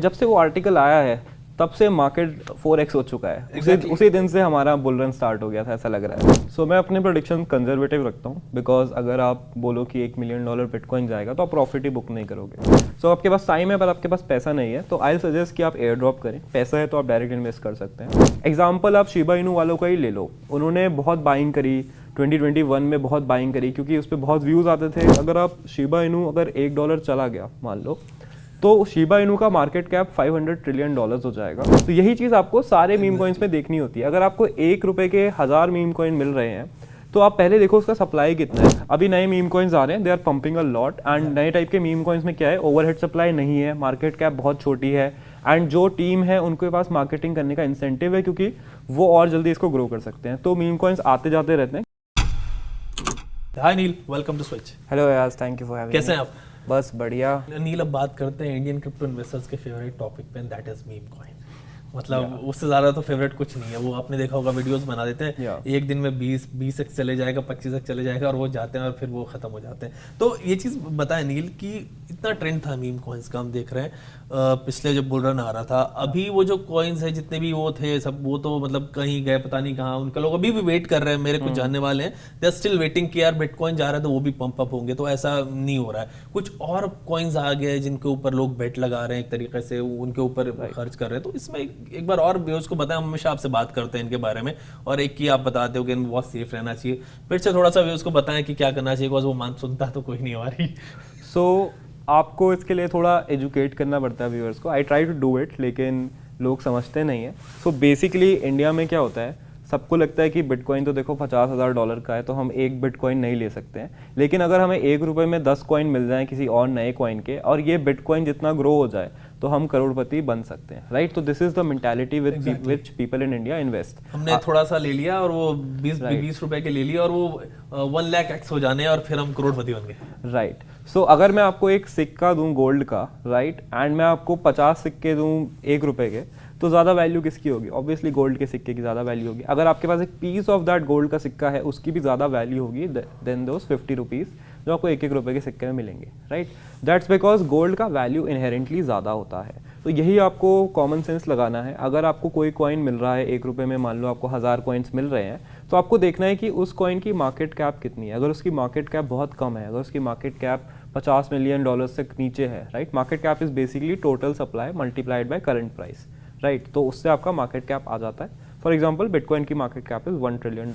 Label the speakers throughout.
Speaker 1: जब से वो आर्टिकल आया है तब से मार्केट 4x हो चुका है। उसी दिन से हमारा बुल रन स्टार्ट हो गया था, ऐसा लग रहा है। सो मैं अपने प्रेडिक्शन कंजर्वेटिव रखता हूँ, बिकॉज अगर आप बोलो कि $1 मिलियन बिटकॉइन जाएगा तो आप प्रॉफिट ही बुक नहीं करोगे। सो आपके पास टाइम है पर आपके पास पैसा नहीं है, तो आई सजेस्ट कि आप एयर ड्रॉप करें। पैसा है तो आप डायरेक्ट इन्वेस्ट कर सकते हैं। एग्जाम्पल आप शिबा इनू वालों का ही ले लो, उन्होंने बहुत बाइंग करी 2021 में, बहुत बाइंग करी क्योंकि उस पर बहुत व्यूज़ आते थे। अगर आप शिबा इनू अगर $1 चला गया मान लो, तो शिबा इनू का मार्केट कैप $500 ट्रिलियन हो जाएगा। तो यही चीज़ आपको सारे मीम कॉइन्स में देखनी होती है। अगर आपको ₹1 के 1000 मीम कॉइन मिल रहे हैं तो आप पहले देखो उसका सप्लाई कितना है। अभी नए मीम कॉइन्स आ रहे हैं, they are pumping a lot, and नए टाइप के मीम कॉइन्स में क्या है, ओवरहेड सप्लाई नहीं है, मार्केट कैप बहुत छोटी है, एंड जो टीम है उनके पास मार्केटिंग करने का इंसेंटिव है क्योंकि वो और जल्दी इसको ग्रो कर सकते हैं। तो मीम कॉइन्स आते जाते रहते हैं।
Speaker 2: हाय नील, वेलकम टू स्विच।
Speaker 1: हेलो यार, thank you for having me.
Speaker 2: कैसे हैं आप?
Speaker 1: बस बढ़िया।
Speaker 2: नील, अब बात करते हैं इंडियन क्रिप्टो इन्वेस्टर्स के फेवरेट टॉपिक पे, दैट इज मीम कॉइन। मतलब उससे ज़्यादा तो फेवरेट कुछ नहीं है। वो आपने देखा होगा, वीडियोस बना देते हैं, एक दिन में 20x चले जाएगा, 25x चले जाएगा, और वो जाते हैं और फिर वो ख़त्म हो जाते हैं। तो ये चीज़ बताएं नील कि इतना ट्रेंड था मीम कॉइन्स का, हम देख रहे हैं पिछले जब बुल रन आ रहा था, अभी वो जो कॉइन्स है जितने भी वो थे सब, वो तो मतलब कहीं गए, पता नहीं कहाँ। उनके लोग अभी भी वेट कर रहे हैं, मेरे कुछ जानने वाले हैं, दे आर स्टिल वेटिंग कि यार बिटकॉइन जा रहा है तो वो भी पंप अप होंगे। तो ऐसा नहीं हो रहा है। कुछ और कॉइन्स आ गए जिनके ऊपर लोग बेट लगा रहे हैं, एक तरीके से उनके ऊपर खर्च कर रहे हैं। तो इसमें एक बार और व्यूअर्स को बताएं, हमेशा आपसे बात करते हैं इनके बारे में, और एक की आप बताते हो कि बहुत सेफ रहना चाहिए। फिर से थोड़ा सा व्यूअर्स को बताएं कि क्या करना चाहिए, बिकॉज वो मान सुनता तो कोई नहीं हमारी।
Speaker 1: सो आपको इसके लिए थोड़ा एजुकेट करना पड़ता है व्यूअर्स को। I try to do it, लेकिन लोग समझते नहीं है। सो बेसिकली इंडिया में क्या होता है, सबको लगता है कि बिटकॉइन तो देखो $50,000 का है तो हम एक बिटकॉइन नहीं ले सकते हैं। लेकिन अगर हमें ₹1 में 10 कॉइन मिल जाए किसी और नए कॉइन के, और ये बिटकॉइन जितना ग्रो हो जाए, तो हम करोड़पति बन सकते हैं, राइट। तो this is the mentality which people in India invest.
Speaker 2: हमने थोड़ा सा ले लिया और वो 20 रुपए के ले लिया और वो 1 लाख एक्स हो जाने, और फिर हम करोड़पति बन गए,
Speaker 1: राइट। सो अगर मैं आपको एक सिक्का दूं गोल्ड का, राइट, एंड मैं आपको 50 सिक्के दूं ₹1 के, तो ज़्यादा वैल्यू किसकी होगी? ऑब्वियसली गोल्ड के सिक्के की ज़्यादा वैल्यू होगी। अगर आपके पास एक पीस ऑफ दैट गोल्ड का सिक्का है, उसकी भी ज़्यादा वैल्यू होगी देन दोस ₹50 जो आपको ₹1 के सिक्के में मिलेंगे, राइट। दैट्स बिकॉज गोल्ड का वैल्यू इनहेरेंटली ज़्यादा होता है। तो यही आपको कॉमन सेंस लगाना है। अगर आपको कोई कॉइन मिल रहा है ₹1 में, मान लो आपको 1000 कॉइन्स मिल रहे हैं, तो आपको देखना है कि उस कॉइन की मार्केट कैप कितनी है। अगर उसकी मार्केट कैप बहुत कम है, अगर उसकी मार्केट कैप $50 मिलियन से नीचे है, right, market cap is basically total supply multiplied by current price, right, तो उससे आपका मार्केट कैप आ जाता है। फॉर एग्जांपल बिटकॉइन की मार्केट कैप इज $1 ट्रिलियन।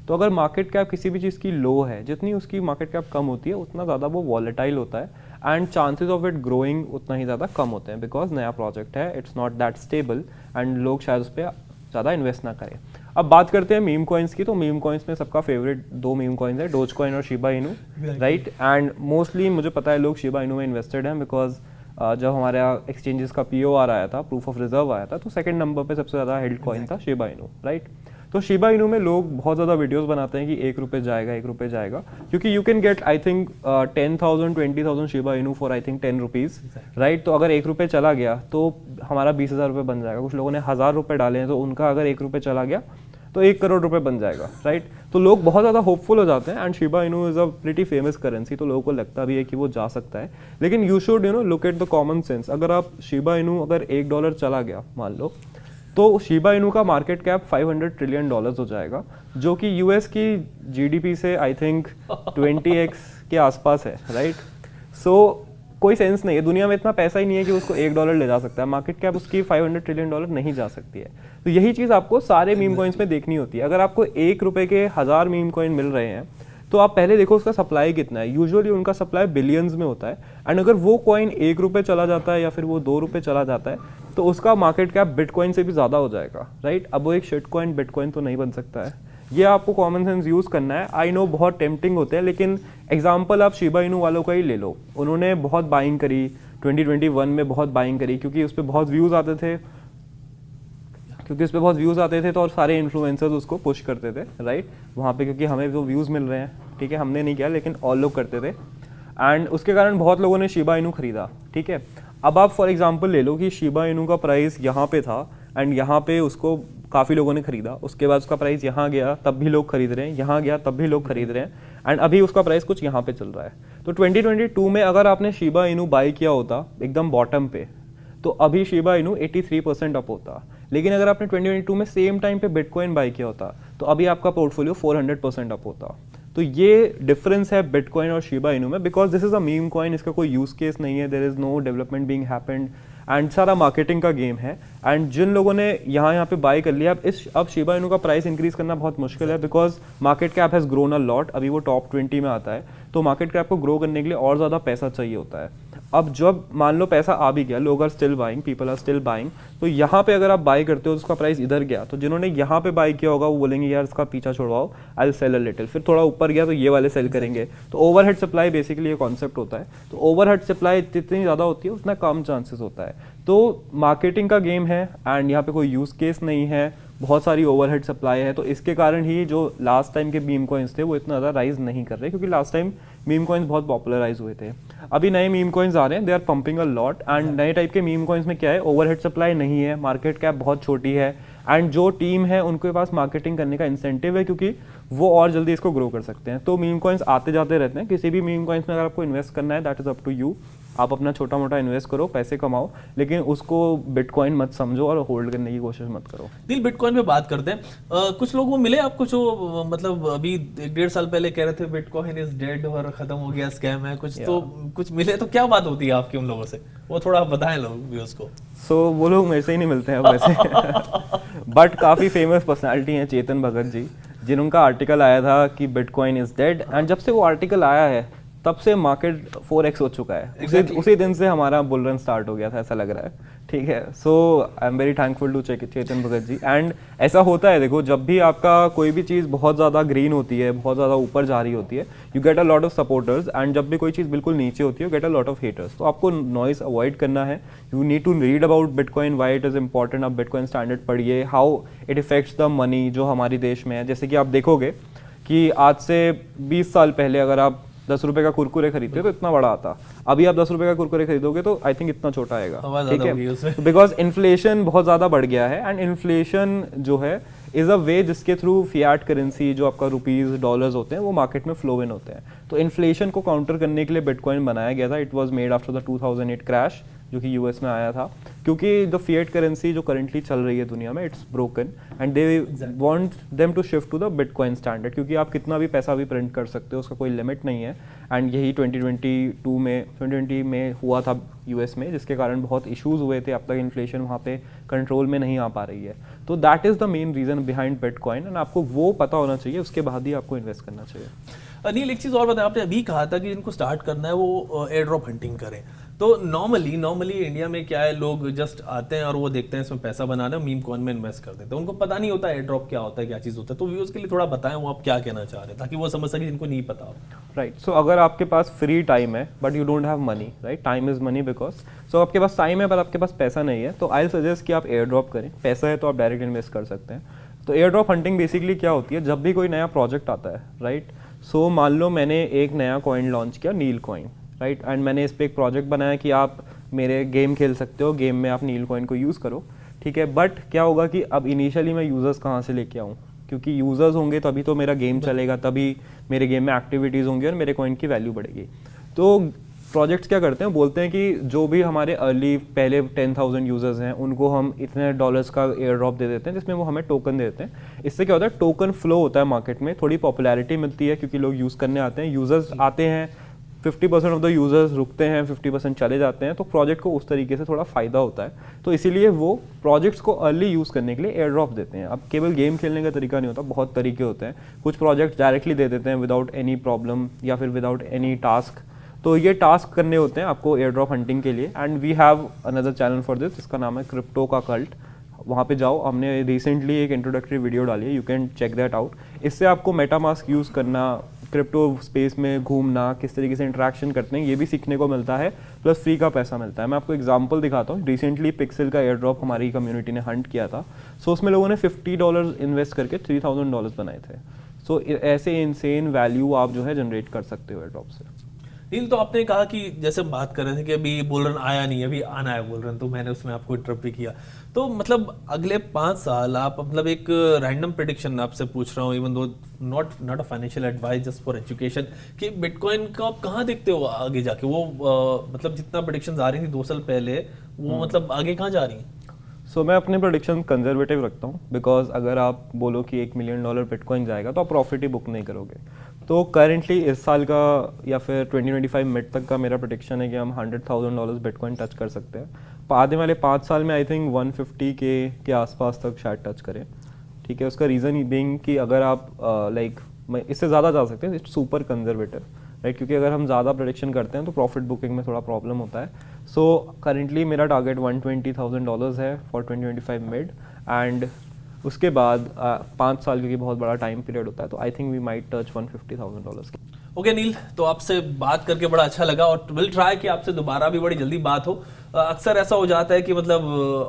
Speaker 1: तो अगर मार्केट कैप किसी भी चीज़ की लो है, जितनी उसकी मार्केट कैप कम होती है उतना ज़्यादा वो वॉलेटाइल होता है, and chances of it growing उतना ही ज़्यादा कम होते हैं, बिकॉज नया प्रोजेक्ट है, it's not that stable, and लोग शायद उस पर ज़्यादा इन्वेस्ट ना करें। अब बात करते हैं मीम कॉइन्स की। तो मीम कॉइन्स में सबका फेवरेट 2 मीम कॉइन्स है, डोज कॉइन और शिबा इनू, राइट। एंड मोस्टली मुझे पता है लोग शिबा इनू में इन्वेस्टेड हैं, बिकॉज जब हमारे एक्सचेंजेस का POR आया था, प्रूफ ऑफ रिजर्व आया था, तो सेकंड नंबर पे सबसे ज़्यादा हेल्ड कॉइन था शिबा इनू, राइट। तो शिबा इनू में लोग बहुत ज़्यादा वीडियोस बनाते हैं कि ₹1 जाएगा, ₹1 जाएगा, क्योंकि you can get I think 10,000 20,000 Shiba Inu for I think ₹10, right. तो अगर ₹1 चला गया तो हमारा ₹20,000 बन जाएगा। कुछ लोगों ने ₹1000 डाले हैं, तो उनका अगर ₹1 चला गया तो ₹1 करोड़ बन जाएगा, राइट। तो लोग बहुत ज़्यादा होपफुल हो जाते हैं, and Shiba Inu is a pretty famous currency, तो लोगों को लगता भी है कि वो जा सकता है। लेकिन you should look at the common sense. अगर आप शिबा इनू अगर $1 चला गया मान लो, तो शिबा इनू का मार्केट कैप $500 ट्रिलियन हो जाएगा, जो कि US की GDP से आई थिंक 20x के आसपास है, राइट। सो कोई सेंस नहीं है, दुनिया में इतना पैसा ही नहीं है कि उसको $1 ले जा सकता है। मार्केट कैप उसकी $500 ट्रिलियन नहीं जा सकती है। तो यही चीज़ आपको सारे मीम कॉइन्स में देखनी होती है। अगर आपको ₹1 के 1000 मीम कॉइन मिल रहे हैं, तो आप पहले देखो उसका सप्लाई कितना है। यूजुअली उनका सप्लाई बिलियंस में होता है, एंड अगर वो कॉइन ₹1 चला जाता है या फिर वो ₹2 चला जाता है, तो उसका मार्केट कैप बिटकॉइन से भी ज़्यादा हो जाएगा, राइट। अब वो एक शिट कॉइन बिटकॉइन तो नहीं बन सकता है। ये आपको कॉमन सेंस यूज़ करना है। आई नो बहुत टेम्पटिंग होते हैं, लेकिन एग्जाम्पल आप शिबा इनू वालों का ही ले लो। उन्होंने बहुत बाइंग करी 2021 में, बहुत बाइंग करी क्योंकि उस पर बहुत व्यूज़ आते थे, तो और सारे इन्फ्लुएंसर्स उसको पुश करते थे, राइट, वहाँ पे, क्योंकि हमें जो व्यूज़ मिल रहे हैं, ठीक है, हमने नहीं किया लेकिन और लोग करते थे, एंड उसके कारण बहुत लोगों ने शिबा इनू खरीदा, ठीक है। अब आप फॉर एग्जांपल ले लो कि शिबा इनू का प्राइस यहाँ पे था, एंड यहाँ पे उसको काफ़ी लोगों ने खरीदा, उसके बाद उसका प्राइस यहाँ गया तब भी लोग खरीद रहे हैं, यहाँ गया तब भी लोग खरीद रहे हैं, एंड अभी उसका प्राइस कुछ यहाँ पे चल रहा है। तो 2022 में अगर आपने शिबा इनू बाई किया होता एकदम बॉटम पे, तो अभी शिबा इनू 83% अप होता। लेकिन अगर आपने 2022 में सेम टाइम पे बिटकॉइन बाय किया होता तो अभी आपका पोर्टफोलियो 400% अप होता। तो ये डिफरेंस है बिटकॉइन और शिबा इनू में, because this is a meme coin, इसका कोई यूज केस नहीं है, there is no development being happened and सारा मार्केटिंग का गेम है। एंड जिन लोगों ने यहाँ पे बाय कर लिया, अब शिबा इनू का प्राइस इंक्रीज करना बहुत मुश्किल है, because market cap has grown a lot. अभी वो टॉप 20 में आता है, तो मार्केट कैप को ग्रो करने के लिए और ज़्यादा पैसा चाहिए होता है। अब जब मान लो पैसा आ भी गया, लोग are still buying, people are still buying, तो यहाँ पे अगर आप बाय करते हो तो उसका प्राइस इधर गया, तो जिन्होंने यहाँ पे बाय किया होगा वो बोलेंगे यार इसका पीछा छोड़वाओ, I will sell a little. फिर थोड़ा ऊपर गया तो ये वाले सेल करेंगे। तो ओवरहेड सप्लाई बेसिकली ये कॉन्सेप्ट होता है। तो ओवरहेड सप्लाई जितनी ज़्यादा होती है उतना कम चांसेस होता है। तो मार्केटिंग का गेम है एंड यहाँ पे कोई यूज़ केस नहीं है, बहुत सारी ओवरहेड सप्लाई है। तो इसके कारण ही जो लास्ट टाइम के मीम कॉइन्स थे वो इतना ज़्यादा राइज नहीं कर रहे, क्योंकि लास्ट टाइम मीम कॉइन्स बहुत पॉपुलराइज हुए थे। अभी नए मीम कॉइन्स आ रहे हैं, they are pumping a lot. And नए टाइप के मीम कॉइन्स में क्या है, ओवरहेड सप्लाई नहीं है, मार्केट कैप बहुत छोटी है, एंड जो टीम है उनके पास मार्केटिंग करने का इंसेंटिव है, क्योंकि वो और जल्दी इसको ग्रो कर सकते हैं। तो मीम कॉइन्स आते जाते रहते हैं। किसी भी मीम कॉइन्स में अगर आपको इन्वेस्ट करना है, that is up to you. आप अपना छोटा मोटा इन्वेस्ट करो, पैसे कमाओ, लेकिन उसको बिटकॉइन मत समझो और होल्ड करने की कोशिश मत करो।
Speaker 2: दिल, बिटकॉइन पे बात करते हैं। कुछ लोग वो मिले आपको जो मतलब अभी 1.5 साल पहले कह रहे थे बिटकॉइन इज डेड और खत्म हो गया, स्कैम है कुछ, तो कुछ मिले तो क्या बात होती है आपकी उन लोगों से, वो थोड़ा बताएं लोग व्यूअर्स को।
Speaker 1: सो वो लोग मेरे से ही नहीं मिलते हैं वैसे बट काफ़ी फेमस पर्सनालिटी हैं चेतन भगत जी, जिनका आर्टिकल आया था कि बिटकॉइन इज डेड, एंड जब से वो आर्टिकल आया है तब से मार्केट 4x हो चुका है। exactly. उसी दिन से हमारा बुल रन स्टार्ट हो गया था, ऐसा लग रहा है। ठीक है, so I am very thankful to Chetan Bhagat ji. And ऐसा होता है, देखो जब भी आपका कोई भी चीज़ बहुत ज़्यादा ग्रीन होती है, बहुत ज़्यादा ऊपर जा रही होती है, you get a lot of supporters, and जब भी कोई चीज़ बिल्कुल नीचे होती है, you get a lot of haters. तो आपको नॉइस अवॉइड करना है। You need to read about bitcoin, why it is important. आप बिटकॉइन स्टैंडर्ड पढ़िए, how it affects the money जो हमारे देश में है। जैसे कि आप देखोगे कि आज से 20 साल पहले अगर आप 10 रुपए का कुरकुरे खरीदते तो इतना बड़ा आता, अभी आप 10 रुपए का कुरकुरे खरीदोगे तो आई थिंक इतना छोटा आएगा। ठीक है, बिकॉज इन्फ्लेशन बहुत ज़्यादा बढ़ गया है, एंड इन्फ्लेशन जो है इज़ अ वे जिसके थ्रू फियाट करेंसी जो आपका रुपीज़ डॉलर्स होते हैं वो मार्केट में फ्लो इन होते हैं। तो इन्फ्लेशन को काउंटर करने के लिए बिटकॉइन बनाया गया था। It was made after the 2008 crash जो कि यूएस में आया था, क्योंकि द फिएट करेंसी जो करंटली चल रही है दुनिया में, it's broken and they want them to shift to the bitcoin standard, क्योंकि आप कितना भी पैसा भी प्रिंट कर सकते हो, उसका कोई लिमिट नहीं है। एंड यही 2020 में हुआ था यूएस में, जिसके कारण बहुत इश्यूज हुए थे। अब तक इन्फ्लेशन वहाँ पे कंट्रोल में नहीं आ पा रही है। तो that is the main reason behind bitcoin, and आपको वो पता होना चाहिए, उसके बाद ही आपको इन्वेस्ट करना चाहिए।
Speaker 2: अनिल, एक चीज़ और बताएं, आपने अभी कहा था कि जिनको स्टार्ट करना है वो एयर ड्रॉप हंटिंग करें। तो नॉर्मली इंडिया में क्या है, लोग जस्ट आते हैं और वो देखते हैं इसमें पैसा बनाना है, मीम कॉइन में इन्वेस्ट कर देते हैं, उनको पता नहीं होता एयर ड्रॉप क्या होता है, क्या चीज़ होता है। तो व्यूअर्स के लिए थोड़ा बताएं वो आप क्या कहना चाह रहे हैं, ताकि वो समझ सके जिनको नहीं पता हो।
Speaker 1: राइट, सो अगर आपके पास फ्री टाइम है but you don't have money, right, time is money because, so आपके पास टाइम है पर आपके पास पैसा नहीं है, तो आई सजेस्ट कि आप एयर ड्रॉप करें। पैसा है तो आप डायरेक्ट इन्वेस्ट कर सकते हैं। तो एयर ड्रॉप हंटिंग बेसिकली क्या होती है, जब भी कोई नया प्रोजेक्ट आता है, राइट, सो मान लो मैंने एक नया कॉइन लॉन्च किया, नील कॉइन, राइट, एंड मैंने इस पर एक प्रोजेक्ट बनाया कि आप मेरे गेम खेल सकते हो, गेम में आप नील कॉइन को यूज़ करो। ठीक है, बट क्या होगा कि अब इनिशियली मैं यूज़र्स कहाँ से लेके आऊँ, क्योंकि यूज़र्स होंगे तभी तो मेरा गेम चलेगा, तभी मेरे गेम में एक्टिविटीज़ होंगी और मेरे कॉइन की वैल्यू बढ़ेगी। तो प्रोजेक्ट्स क्या करते हैं, बोलते हैं कि जो भी हमारे अर्ली पहले 10,000 यूज़र्स हैं उनको हम इतने डॉलर्स का एयर ड्रॉप दे देते हैं, जिसमें वो हमें टोकन दे देते हैं। इससे क्या होता है, टोकन फ्लो होता है मार्केट में, थोड़ी पॉपुलैरिटी मिलती है क्योंकि लोग यूज़ करने आते हैं, यूज़र्स आते हैं, 50% ऑफ द यूज़र्स रुकते हैं, 50% चले जाते हैं, तो प्रोजेक्ट को उस तरीके से थोड़ा फ़ायदा होता है। तो इसीलिए वो प्रोजेक्ट्स को अर्ली यूज़ करने के लिए एयर ड्रॉप देते हैं। अब केवल गेम खेलने का तरीका नहीं होता, बहुत तरीके होते हैं। कुछ प्रोजेक्ट डायरेक्टली दे देते हैं विदाउट एनी प्रॉब्लम या फिर विदाउट एनी टास्क। तो ये टास्क करने होते हैं आपको एयर ड्रॉप हंटिंग के लिए, and we have another channel for this, इसका नाम है क्रिप्टो का कल्ट। वहाँ पे जाओ, हमने रिसेंटली एक इंट्रोडक्टरी वीडियो डाली है, you can check that out. इससे आपको मेटामास्क यूज़ करना, क्रिप्टो स्पेस में घूमना, किस तरीके से इंटरेक्शन करते हैं, ये भी सीखने को मिलता है, प्लस फ्री का पैसा मिलता है। मैं आपको एग्जांपल दिखाता हूँ। रिसेंटली पिक्सल का एयर ड्रॉप हमारी कम्युनिटी ने हंट किया था। सो उसमें लोगों ने $50 इन्वेस्ट करके $3,000 बनाए थे। सो ऐसे इनसेन वैल्यू आप जो है जनरेट कर सकते हो एयर ड्रॉप से।
Speaker 2: नील, तो आपने कहा कि जैसे हम बात कर रहे थे कि अभी बुल रन आया नहीं, अभी आना है बुल रन, तो मैंने उसमें आपको इंटरप्ट भी किया। तो मतलब अगले 5 साल आप, मतलब एक रैंडम प्रेडिक्शन आपसे पूछ रहा हूँ, even though not a financial advice, just for education, कि बिटकॉइन का आप कहाँ देखते हो आगे जाके? वो मतलब जितना प्रेडिक्शंस आ रही थी 2 साल पहले, वो मतलब आगे कहाँ जा रही हैं?
Speaker 1: सो मैं अपने प्रोडिक्शन कंजर्वेटिव रखता हूँ, बिकॉज अगर आप बोलो कि $1 मिलियन बिटकॉइन जाएगा तो आप प्रॉफिट ही बुक नहीं करोगे। तो करेंटली इस साल का या फिर 2025 मिड तक का मेरा प्रोडिक्शन है कि हम $100,000 बिटकॉइन टच कर सकते हैं। आने वाले 5 साल में आई थिंक 150K के आसपास तक शायद टच करें। ठीक है, उसका रीज़न बीइंग कि अगर आप लाइक इससे ज़्यादा जा सकते हैं, इट्स सुपर कंजर्वेटिव, राइट, क्योंकि अगर हम ज़्यादा प्रोडिक्शन करते हैं तो प्रॉफिट बुकिंग में थोड़ा प्रॉब्लम होता है। सो करेंटली मेरा टारगेट $120,000 है फॉर 2025 मिड, एंड उसके बाद 5 साल, क्योंकि बहुत बड़ा टाइम पीरियड होता है, तो I think we might touch $150,000।
Speaker 2: Okay Neil, तो आपसे बात करके बड़ा अच्छा लगा और विल ट्राई कि आपसे दोबारा भी बड़ी जल्दी बात हो। अक्सर ऐसा हो जाता है कि मतलब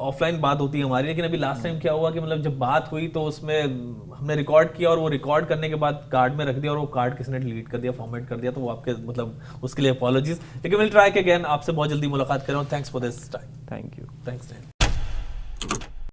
Speaker 2: ऑफलाइन बात होती है हमारी, लेकिन अभी लास्ट टाइम क्या हुआ कि मतलब जब बात हुई तो उसमें हमने रिकॉर्ड किया और वो रिकॉर्ड करने के बाद कार्ड में रख दिया और वो कार्ड किसी ने डिलीट कर दिया, फॉर्मेट कर दिया, तो वो आपके मतलब उसके लिए अपॉलॉजीज। लेकिन विल ट्राई कि अगेन आपसे बहुत जल्दी मुलाकात करें। Thanks for this time.
Speaker 1: Thank you.
Speaker 2: Thanks.